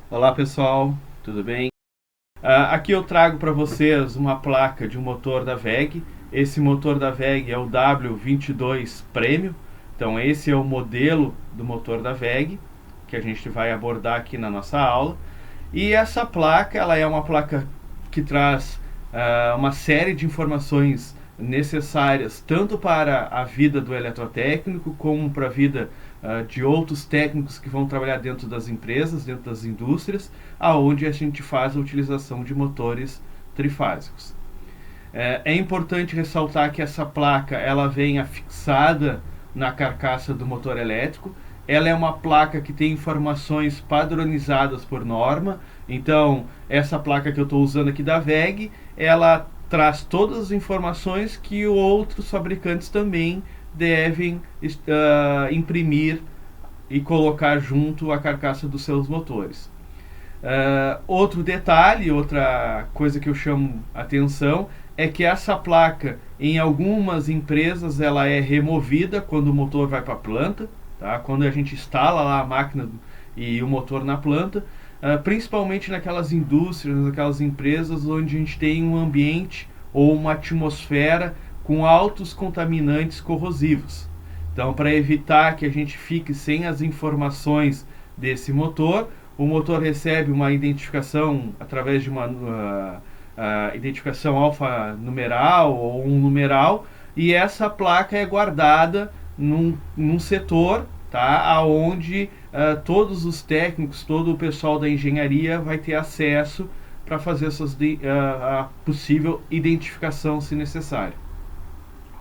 Olá pessoal, tudo bem? Aqui eu trago para vocês uma placa de um motor da WEG. Esse motor da WEG é o W22 Premium. Então esse é o modelo do motor da WEG que a gente vai abordar aqui na nossa aula. E essa placa, ela é uma placa que traz uma série de informações necessárias tanto para a vida do eletrotécnico como para a vida de outros técnicos que vão trabalhar dentro das empresas, dentro das indústrias, aonde a gente faz a utilização de motores trifásicos. É importante ressaltar que essa placa ela vem afixada na carcaça do motor elétrico. Ela é uma placa que tem informações padronizadas por norma. Então, essa placa que eu estou usando aqui da WEG, ela traz todas as informações que outros fabricantes também devem imprimir e colocar junto à carcaça dos seus motores. Outro detalhe, outra coisa que eu chamo atenção é que essa placa, em algumas empresas, ela é removida quando o motor vai para a planta, tá? Quando a gente instala lá a máquina e o motor na planta, principalmente naquelas indústrias, naquelas empresas onde a gente tem um ambiente ou uma atmosfera com altos contaminantes corrosivos. Então, para evitar que a gente fique sem as informações desse motor, o motor recebe uma identificação através de uma identificação alfanumeral ou um numeral, e essa placa é guardada num setor, tá, onde todos os técnicos, todo o pessoal da engenharia vai ter acesso para fazer a possível identificação se necessário.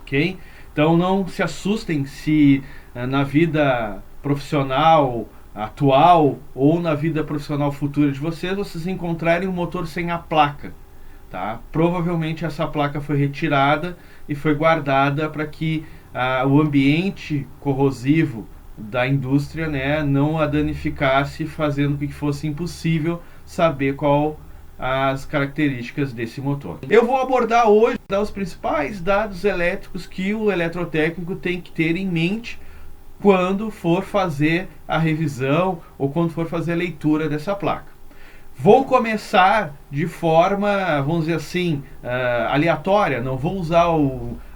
Ok? Então não se assustem se na vida profissional atual ou na vida profissional futura de vocês encontrarem um motor sem a placa. Tá? Provavelmente essa placa foi retirada e foi guardada para que o ambiente corrosivo da indústria, né, não a danificasse, fazendo com que fosse impossível saber qual as características desse motor. Eu vou abordar hoje os principais dados elétricos que o eletrotécnico tem que ter em mente quando for fazer a revisão ou quando for fazer a leitura dessa placa. Vou começar de forma, vamos dizer assim, aleatória, não vou usar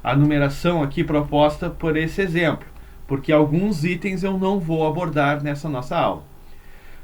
a numeração aqui proposta por esse exemplo, porque alguns itens eu não vou abordar nessa nossa aula.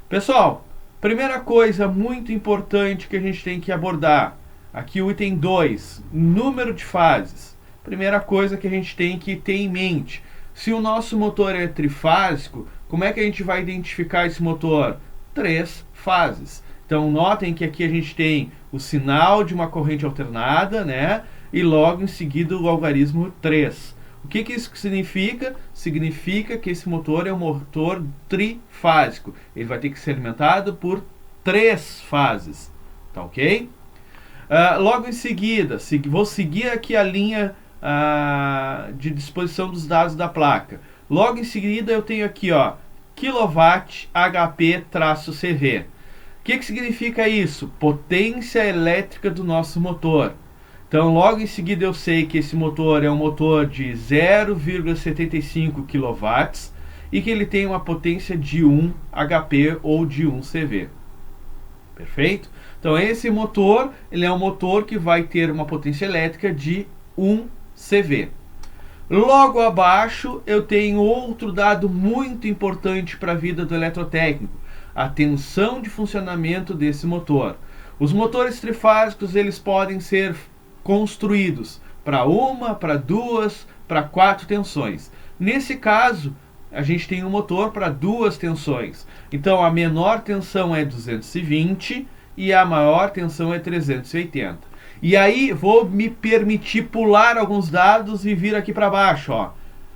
Pessoal, primeira coisa muito importante que a gente tem que abordar, aqui o item 2, número de fases. Primeira coisa que a gente tem que ter em mente, se o nosso motor é trifásico, como é que a gente vai identificar esse motor? 3 fases. Então notem que aqui a gente tem o sinal de uma corrente alternada, né? E logo em seguida o algarismo 3. O que isso significa? Significa que esse motor é um motor trifásico. Ele vai ter que ser alimentado por 3 fases. Tá ok? Logo em seguida, vou seguir aqui a linha de disposição dos dados da placa. Logo em seguida eu tenho aqui, ó, kW HP-CV. O que significa isso? Potência elétrica do nosso motor. Então, logo em seguida eu sei que esse motor é um motor de 0,75 kW e que ele tem uma potência de 1 HP ou de 1 CV. Perfeito? Então, esse motor, ele é um motor que vai ter uma potência elétrica de 1 CV. Logo abaixo eu tenho outro dado muito importante para a vida do eletrotécnico, a tensão de funcionamento desse motor. Os motores trifásicos eles podem ser construídos para uma, para duas, para 4 tensões. Nesse caso, a gente tem um motor para 2 tensões. Então a menor tensão é 220 e a maior tensão é 380. E aí vou me permitir pular alguns dados e vir aqui para baixo, ó.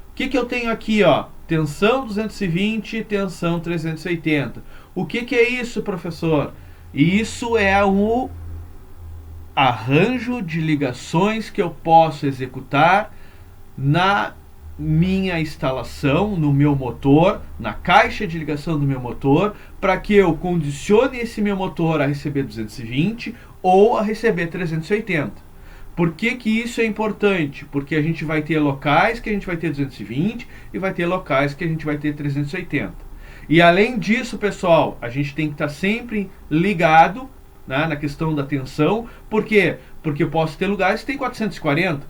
O que eu tenho aqui, ó? Tensão 220, tensão 380. O que é isso, professor? Isso é o arranjo de ligações que eu posso executar na minha instalação, no meu motor, na caixa de ligação do meu motor, para que eu condicione esse meu motor a receber 220 ou a receber 380. Por que isso é importante? Porque a gente vai ter locais que a gente vai ter 220 e vai ter locais que a gente vai ter 380. E além disso, pessoal, a gente tem que estar sempre ligado, né, na questão da tensão. Por quê? Porque eu posso ter lugares que tem 440.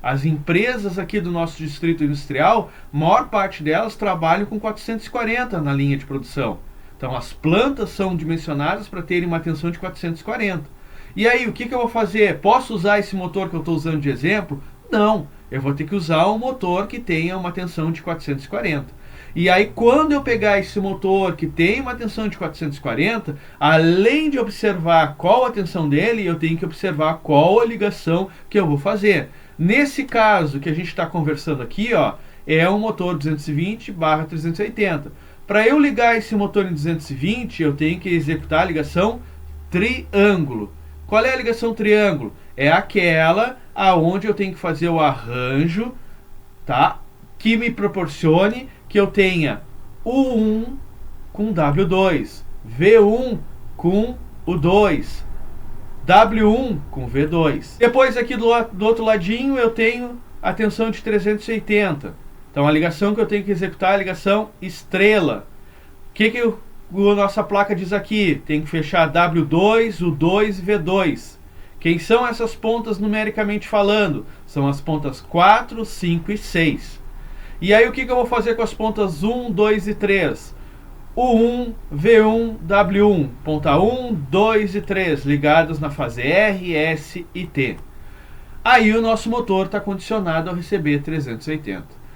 As empresas aqui do nosso distrito industrial, maior parte delas trabalham com 440 na linha de produção. Então as plantas são dimensionadas para terem uma tensão de 440. E aí, o que eu vou fazer? Posso usar esse motor que eu estou usando de exemplo? Não, eu vou ter que usar um motor que tenha uma tensão de 440. E aí, quando eu pegar esse motor que tem uma tensão de 440, além de observar qual a tensão dele, eu tenho que observar qual a ligação que eu vou fazer. Nesse caso que a gente está conversando aqui, ó, é um motor 220/380. Para eu ligar esse motor em 220, eu tenho que executar a ligação triângulo. Qual é a ligação triângulo? É aquela aonde eu tenho que fazer o arranjo, tá? Que me proporcione que eu tenha U1 com W2, V1 com o 2, W1 com V2. Depois aqui do outro ladinho eu tenho a tensão de 380. Então a ligação que eu tenho que executar é a ligação estrela. O que a nossa placa diz aqui? Tem que fechar W2, U2 e V2. Quem são essas pontas numericamente falando? São as pontas 4, 5 e 6. E aí o que eu vou fazer com as pontas 1, 2 e 3? U1, V1, W1, ponta 1, 2 e 3, ligados na fase R, S e T. Aí o nosso motor está condicionado a receber 380.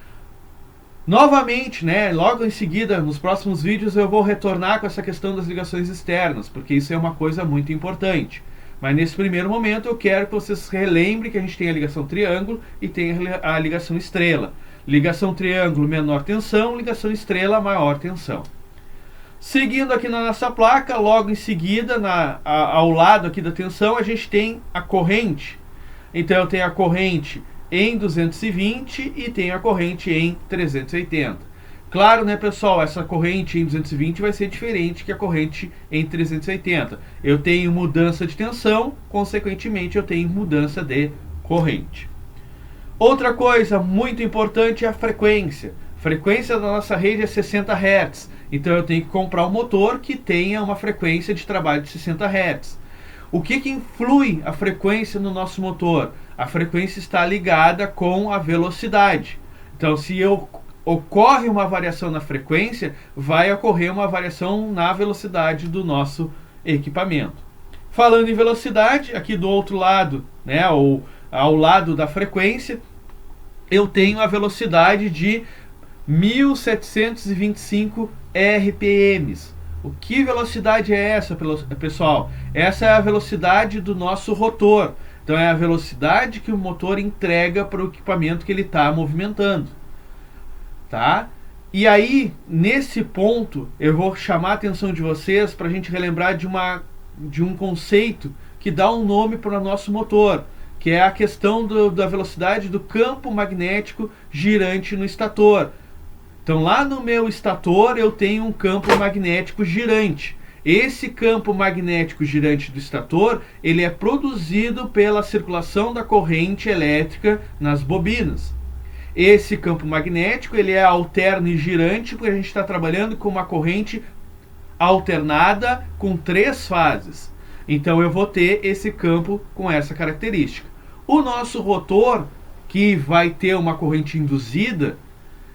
Novamente, né, logo em seguida, nos próximos vídeos, eu vou retornar com essa questão das ligações externas, porque isso é uma coisa muito importante. Mas nesse primeiro momento eu quero que vocês relembrem que a gente tem a ligação triângulo e tem a ligação estrela. Ligação triângulo, menor tensão, ligação estrela, maior tensão. Seguindo aqui na nossa placa, logo em seguida, ao lado aqui da tensão, a gente tem a corrente. Então eu tenho a corrente em 220 e tenho a corrente em 380. Claro, né, pessoal, essa corrente em 220 vai ser diferente que a corrente em 380. Eu tenho mudança de tensão, consequentemente eu tenho mudança de corrente. Outra coisa muito importante é a frequência. A frequência da nossa rede é 60 Hz. Então eu tenho que comprar um motor que tenha uma frequência de trabalho de 60 Hz. O que influi a frequência no nosso motor? A frequência está ligada com a velocidade. Então, se ocorre uma variação na frequência, vai ocorrer uma variação na velocidade do nosso equipamento. Falando em velocidade, aqui do outro lado, né, ou ao lado da frequência, eu tenho a velocidade de 1725 RPMs. O que velocidade é essa, pessoal? Essa é a velocidade do nosso rotor. Então é a velocidade que o motor entrega para o equipamento que ele está movimentando. Tá? E aí, nesse ponto, eu vou chamar a atenção de vocês para a gente relembrar de um conceito que dá um nome para o nosso motor, que é a questão da velocidade do campo magnético girante no estator. Então lá no meu estator eu tenho um campo magnético girante. Esse campo magnético girante do estator, ele é produzido pela circulação da corrente elétrica nas bobinas. Esse campo magnético, ele é alterno e girante, porque a gente está trabalhando com uma corrente alternada com 3 fases. Então eu vou ter esse campo com essa característica. O nosso rotor, que vai ter uma corrente induzida,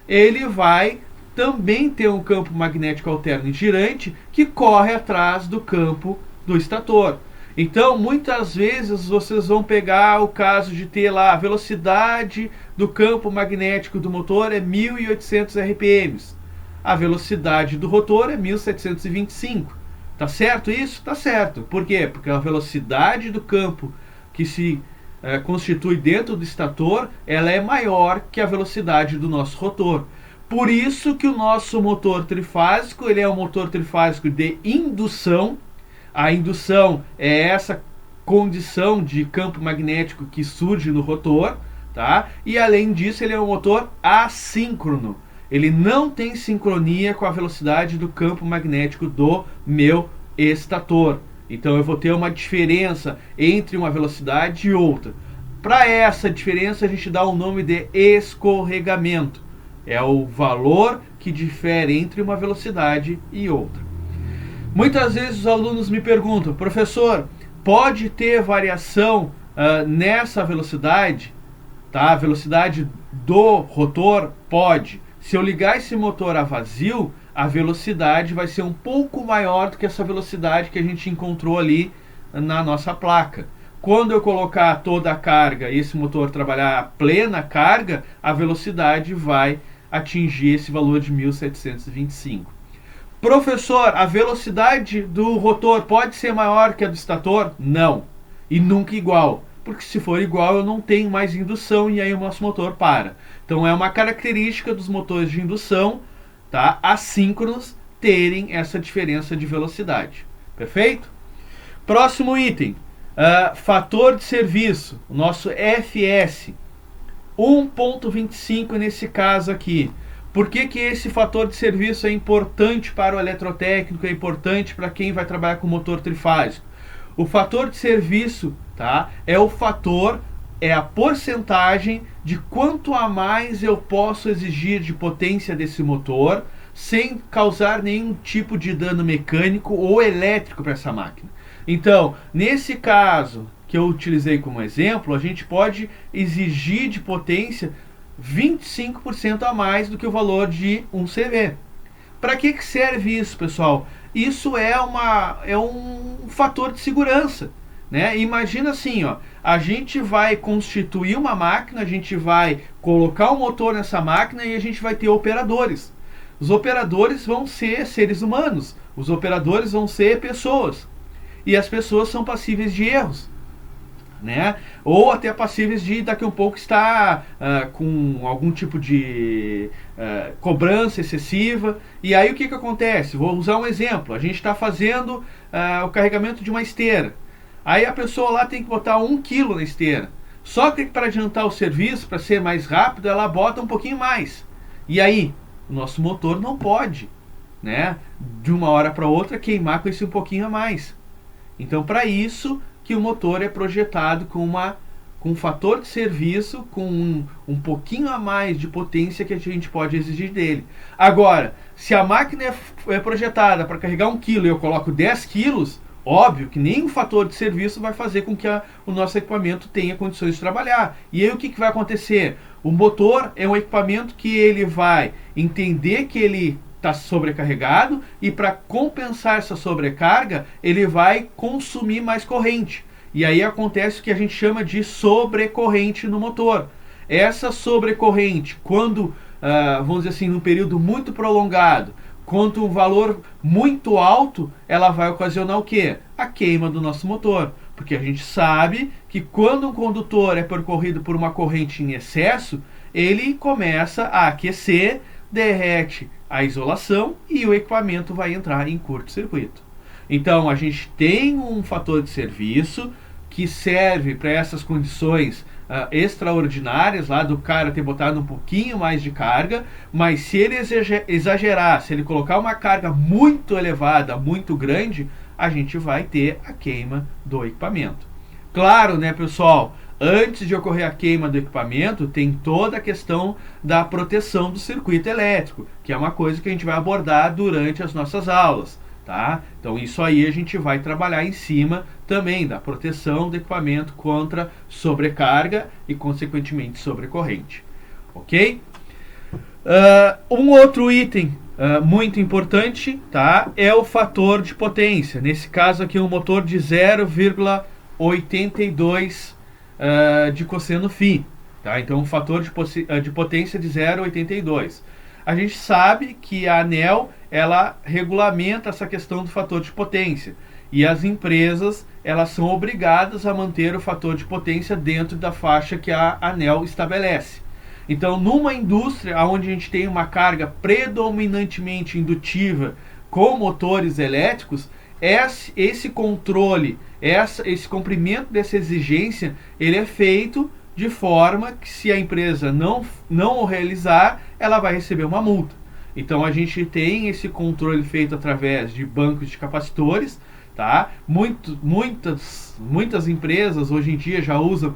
ele vai também ter um campo magnético alterno e girante que corre atrás do campo do estator. Então, muitas vezes vocês vão pegar o caso de ter lá a velocidade do campo magnético do motor é 1800 RPMs. A velocidade do rotor é 1725. Tá certo isso? Tá certo. Por quê? Porque a velocidade do campo que se constitui dentro do estator, ela é maior que a velocidade do nosso rotor. Por isso que o nosso motor trifásico, ele é um motor trifásico de indução. A indução é essa condição de campo magnético que surge no rotor, tá? E além disso, ele é um motor assíncrono. Ele não tem sincronia com a velocidade do campo magnético do meu estator. Então eu vou ter uma diferença entre uma velocidade e outra. Para essa diferença a gente dá o nome de escorregamento. É o valor que difere entre uma velocidade e outra. Muitas vezes os alunos me perguntam, professor, pode ter variação nessa velocidade? Tá? A velocidade do rotor? Pode. Se eu ligar esse motor a vazio, a velocidade vai ser um pouco maior do que essa velocidade que a gente encontrou ali na nossa placa. Quando eu colocar toda a carga e esse motor trabalhar a plena carga, a velocidade vai atingir esse valor de 1725. Professor, a velocidade do rotor pode ser maior que a do estator? Não. E nunca igual. Porque se for igual eu não tenho mais indução e aí o nosso motor para. Então é uma característica dos motores de indução, tá, assíncronos, terem essa diferença de velocidade. Perfeito? Próximo item. Fator de serviço, o nosso FS, 1.25 nesse caso aqui. Por que esse fator de serviço é importante para o eletrotécnico, é importante para quem vai trabalhar com motor trifásico? O fator de serviço, tá, é a porcentagem de quanto a mais eu posso exigir de potência desse motor sem causar nenhum tipo de dano mecânico ou elétrico para essa máquina. Então, nesse caso que eu utilizei como exemplo, a gente pode exigir de potência 25% a mais do que o valor de 1 CV. Para que serve isso, pessoal? Isso é um fator de segurança, né? Imagina assim, ó, a gente vai constituir uma máquina, a gente vai colocar um motor nessa máquina e a gente vai ter operadores. Os operadores vão ser seres humanos, os operadores vão ser pessoas. E as pessoas são passíveis de erros, né? Ou até passíveis de daqui a um pouco estar com algum tipo de cobrança excessiva. E aí o que acontece? Vou usar um exemplo. A gente está fazendo o carregamento de uma esteira. Aí a pessoa lá tem que botar 1 kg na esteira. Só que para adiantar o serviço, para ser mais rápido, ela bota um pouquinho mais. E aí? O nosso motor não pode, né, de uma hora para outra queimar com esse um pouquinho a mais. Então, para isso que o motor é projetado com um fator de serviço, com um pouquinho a mais de potência que a gente pode exigir dele. Agora, se a máquina é projetada para carregar 1 kg e eu coloco 10 kg, óbvio que nem o fator de serviço vai fazer com que o nosso equipamento tenha condições de trabalhar. E aí o que vai acontecer? O motor é um equipamento que ele vai entender que ele está sobrecarregado e para compensar essa sobrecarga ele vai consumir mais corrente. E aí acontece o que a gente chama de sobrecorrente no motor. Essa sobrecorrente, quando, vamos dizer assim, num período muito prolongado, quanto um valor muito alto, ela vai ocasionar o quê? A queima do nosso motor. Porque a gente sabe que quando um condutor é percorrido por uma corrente em excesso, ele começa a aquecer, derrete a isolação e o equipamento vai entrar em curto-circuito. Então a gente tem um fator de serviço que serve para essas condições extraordinárias, lá do cara ter botado um pouquinho mais de carga, mas se ele exagerar, se ele colocar uma carga muito elevada, muito grande, a gente vai ter a queima do equipamento. Claro, né, pessoal, antes de ocorrer a queima do equipamento, tem toda a questão da proteção do circuito elétrico, que é uma coisa que a gente vai abordar durante as nossas aulas. Tá? Então isso aí a gente vai trabalhar em cima também da proteção do equipamento contra sobrecarga e consequentemente sobrecorrente. Ok? Um outro item muito importante, tá, é o fator de potência. Nesse caso aqui um motor de 0,82 de cosseno φ. Tá? Então um fator de potência de 0,82. A gente sabe que a ANEEL ela regulamenta essa questão do fator de potência e as empresas elas são obrigadas a manter o fator de potência dentro da faixa que a ANEEL estabelece. Então, numa indústria onde a gente tem uma carga predominantemente indutiva com motores elétricos, esse controle, esse cumprimento dessa exigência, ele é feito de forma que se a empresa não o realizar, ela vai receber uma multa. Então a gente tem esse controle feito através de bancos de capacitores, tá? Muitas empresas hoje em dia já usam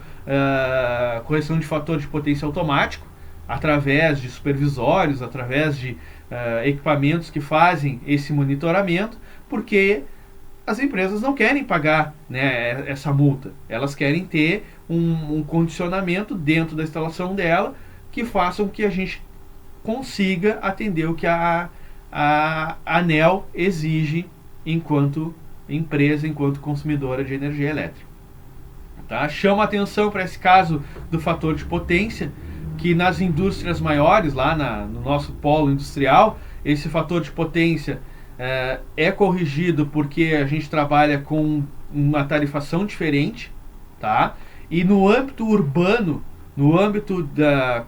correção de fator de potência automático, através de supervisórios, através de equipamentos que fazem esse monitoramento, porque as empresas não querem pagar, né, essa multa. Elas querem ter um condicionamento dentro da instalação dela que faça com que a gente consiga atender o que a ANEEL exige enquanto empresa, enquanto consumidora de energia elétrica. Tá? Chama atenção para esse caso do fator de potência, que nas indústrias maiores, lá no nosso polo industrial, esse fator de potência é corrigido porque a gente trabalha com uma tarifação diferente, tá? E no âmbito urbano, no âmbito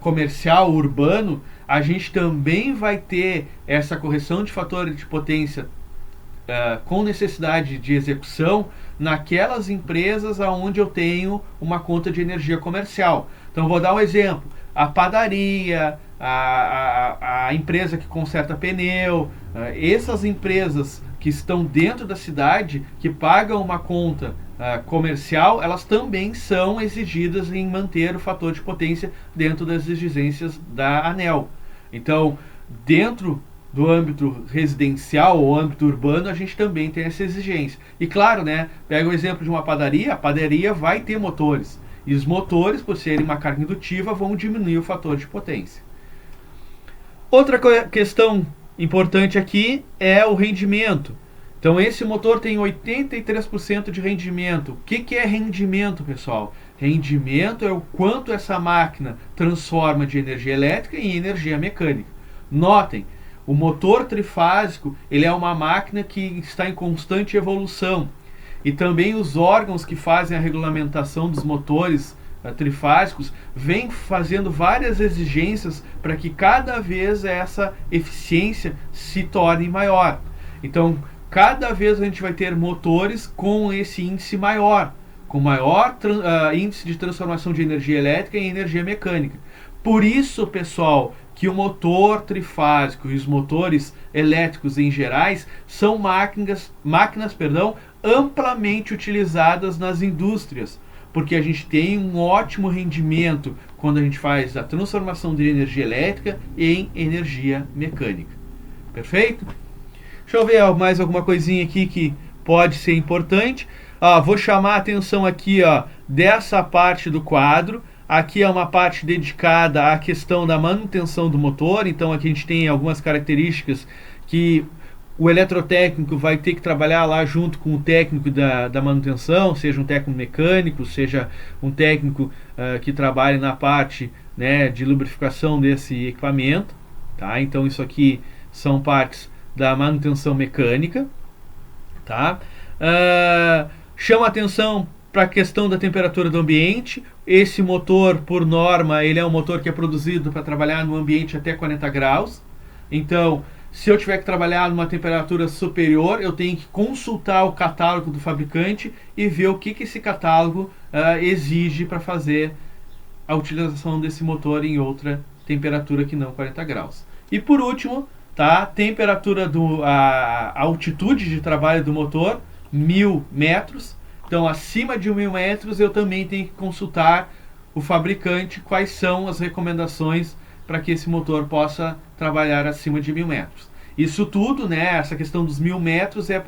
comercial urbano, a gente também vai ter essa correção de fator de potência com necessidade de execução naquelas empresas onde eu tenho uma conta de energia comercial. Então vou dar um exemplo: a padaria, a empresa que conserta pneu, essas empresas que estão dentro da cidade, que pagam uma conta comercial, elas também são exigidas em manter o fator de potência dentro das exigências da ANEEL. Então, dentro do âmbito residencial ou âmbito urbano, a gente também tem essa exigência. E claro, né, pega o exemplo de uma padaria, a padaria vai ter motores. E os motores, por serem uma carga indutiva, vão diminuir o fator de potência. Outra questão importante aqui é o rendimento. Então esse motor tem 83% de rendimento. O que é rendimento, pessoal? Rendimento é o quanto essa máquina transforma de energia elétrica em energia mecânica. Notem, o motor trifásico ele é uma máquina que está em constante evolução. E também os órgãos que fazem a regulamentação dos motores trifásicos vêm fazendo várias exigências para que cada vez essa eficiência se torne maior. Então, cada vez a gente vai ter motores com esse índice maior, com maior índice de transformação de energia elétrica em energia mecânica. Por isso, pessoal, que o motor trifásico e os motores elétricos em gerais são máquinas, amplamente utilizadas nas indústrias, porque a gente tem um ótimo rendimento quando a gente faz a transformação de energia elétrica em energia mecânica. Perfeito? Deixa eu ver mais alguma coisinha aqui que pode ser importante. Vou chamar a atenção aqui dessa parte do quadro. Aqui é uma parte dedicada à questão da manutenção do motor. Então aqui a gente tem algumas características que o eletrotécnico vai ter que trabalhar lá junto com o técnico da manutenção, seja um técnico mecânico, seja um técnico que trabalhe na parte, né, de lubrificação desse equipamento. Tá? Então isso aqui são partes da manutenção mecânica. Tá? Chama atenção para a questão da temperatura do ambiente. Esse motor, por norma, ele é um motor que é produzido para trabalhar no ambiente até 40 graus. Então, se eu tiver que trabalhar numa temperatura superior, eu tenho que consultar o catálogo do fabricante e ver o que esse catálogo exige para fazer a utilização desse motor em outra temperatura que não 40 graus. E por último, tá, temperatura a altitude de trabalho do motor, 1000 metros. Então, acima de 1000 metros, eu também tenho que consultar o fabricante quais são as recomendações para que esse motor possa trabalhar acima de 1000 metros. Isso tudo, né, essa questão dos 1000 metros é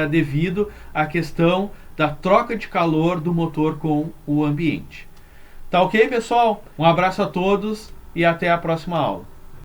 devido à questão da troca de calor do motor com o ambiente. Tá ok, pessoal? Um abraço a todos e até a próxima aula.